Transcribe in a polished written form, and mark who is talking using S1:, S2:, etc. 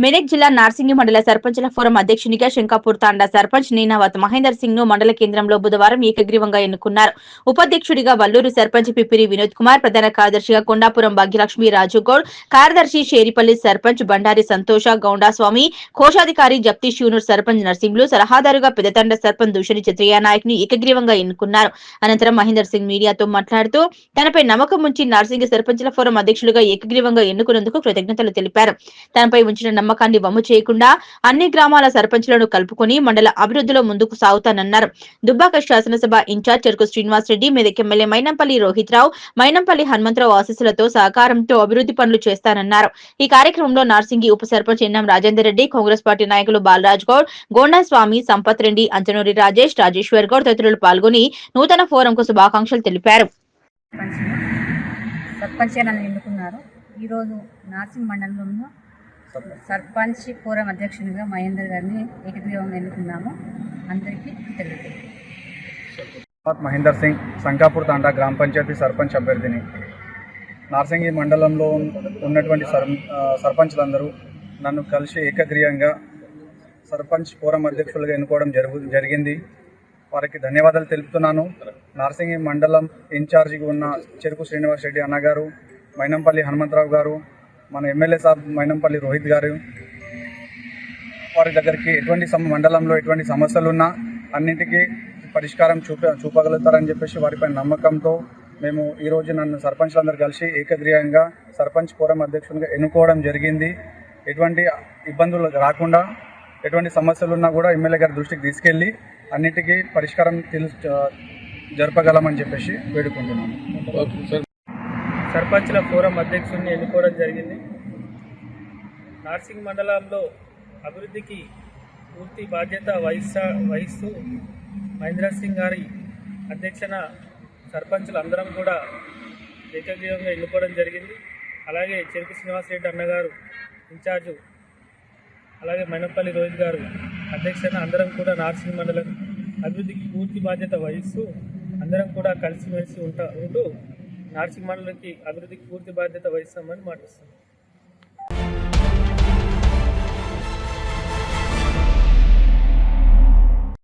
S1: మెదక్ జిల్లా నార్సింగి మండల సర్పంచుల ఫోరం అధ్యక్షునిగా శంకాపూర్ తాండా సర్పంచ్ నీనావత్ మహేందర్ సింగ్ ను మండల కేంద్రంలో బుధవారం ఏకగ్రీవంగా ఎన్నుకున్నారు. ఉపాధ్యక్షుడిగా వల్లూరు సర్పంచ్ పిప్పిరి వినోద్ కుమార్, ప్రధాన కార్యదర్శిగా కొండాపురం భాగ్యలక్ష్మి రాజుగౌడ్, కార్యదర్శి షేరిపల్లి సర్పంచ్ బండారి సంతోష గౌండాస్వామి, కోశాధికారి జప్తి షూనూర్ సర్పంచ్ నర్సింగ్లు, సలహాదారుగా పెదతండ సర్పంచ్ దూషణి చిత్రయ్య నాయక్ ని ఏకగ్రీవంగా ఎన్నుకున్నారు. అనంతరం మహేందర్ సింగ్ మీడియాతో మాట్లాడుతూ తనపై నమ్మకం ఉంచి నార్సింగి సర్పంచుల ఫోరం అధ్యక్షులుగా ఏకగ్రీవంగా ఎన్నుకున్నందుకు కృతజ్ఞతలు తెలిపారు. తనపై ఉంచిన నమ్మకాన్ని వమ్ము చేయకుండా అన్ని గ్రామాల సర్పంచులను కలుపుకొని మండల అభివృద్ధిలో ముందుకు సాగుతానన్నారు. దుబ్బాక శాసనసభ ఇన్ఛార్జ్ చెరుకు శ్రీనివాస్ రెడ్డి, మెదక్ ఎమ్మెల్యే మైనంపల్లి రోహిత్ రావు, మైనంపల్లి హనుమంతరావు ఆశీస్సులతో సహకారంతో అభివృద్ధి పనులు చేస్తానన్నారు. ఈ కార్యక్రమంలో నార్సింగి ఉప సర్పంచ్ ఎన్నం రాజేందర్ రెడ్డి, కాంగ్రెస్ పార్టీ నాయకులు బాలరాజ్ గౌడ్, గోండాస్వామి, సంపత్ రెడ్డి, అంజనూరి రాజేష్, రాజేశ్వర్ గౌడ్ తదితరులు పాల్గొని నూతన ఫోరంకు శుభాకాంక్షలు తెలిపారు.
S2: ఈరోజు నార్సింగ్ మండలంలో సర్పంచ్ ఫోరం అధ్యక్షునిగా మహేందర్ గారిని ఏకగ్రీవంగా ఎన్నుకున్నాము. అందరికీ
S3: మహేందర్ సింగ్, శంకాపూర్ తాండా గ్రామ పంచాయతీ సర్పంచ్ అభ్యర్థిని. నార్సింగి మండలంలో ఉన్నటువంటి సర్పంచ్లందరూ నన్ను కలిసి ఏకగ్రీవంగా సర్పంచ్ ఫోరం అధ్యక్షులుగా ఎన్నుకోవడం జరిగింది. వారికి ధన్యవాదాలు తెలుపుతున్నాను. నార్సింగి మండలం ఇన్ఛార్జిగా ఉన్న చెరుకు శ్రీనివాస్ రెడ్డి అన్నగారు, మైనంపల్లి హనుమంతరావు గారు, మన ఎమ్మెల్యే సాబ్ మైనంపల్లి రోహిత్ గారు, వారి దగ్గరికి మండలంలో ఎటువంటి సమస్యలున్నా అన్నింటికీ పరిష్కారం చూపగలుగుతారని చెప్పేసి వారిపై నమ్మకంతో మేము ఈరోజు నన్ను సర్పంచ్లందరూ కలిసి ఏకగ్రీవంగా సర్పంచ్ ఫోరం అధ్యక్షునిగా ఎన్నుకోవడం జరిగింది. ఎటువంటి ఇబ్బందులు రాకుండా ఎటువంటి సమస్యలున్నా కూడా ఎమ్మెల్యే గారి దృష్టికి తీసుకెళ్ళి అన్నింటికీ పరిష్కారం జరపగలమని చెప్పేసి వేడుకుంటున్నాను.
S4: సర్పంచ్ల ఫోరం అధ్యక్షుడిని ఎన్నుకోవడం జరిగింది. నార్సింగ్ మండలంలో అభివృద్ధికి పూర్తి బాధ్యత వహిస్తూ మహేంద్ర సింగ్ గారి అధ్యక్షన సర్పంచులు అందరం కూడా ఏకగ్రీవంగా ఎన్నుకోవడం జరిగింది. అలాగే చెరుకు శ్రీనివాస్ రెడ్డి అన్నగారు ఇన్ఛార్జు, అలాగే మైనంపల్లి రోహిత్ గారు అధ్యక్షన అందరం కూడా నార్సింగ్ మండలం అభివృద్ధికి పూర్తి బాధ్యత వహిస్తూ అందరం కూడా కలిసిమెలిసి ఉంటూ నార్సింగ్ మండలికి అభివృద్ధికి పూర్తి బాధ్యత వహిస్తామని మాటిస్తున్నాం.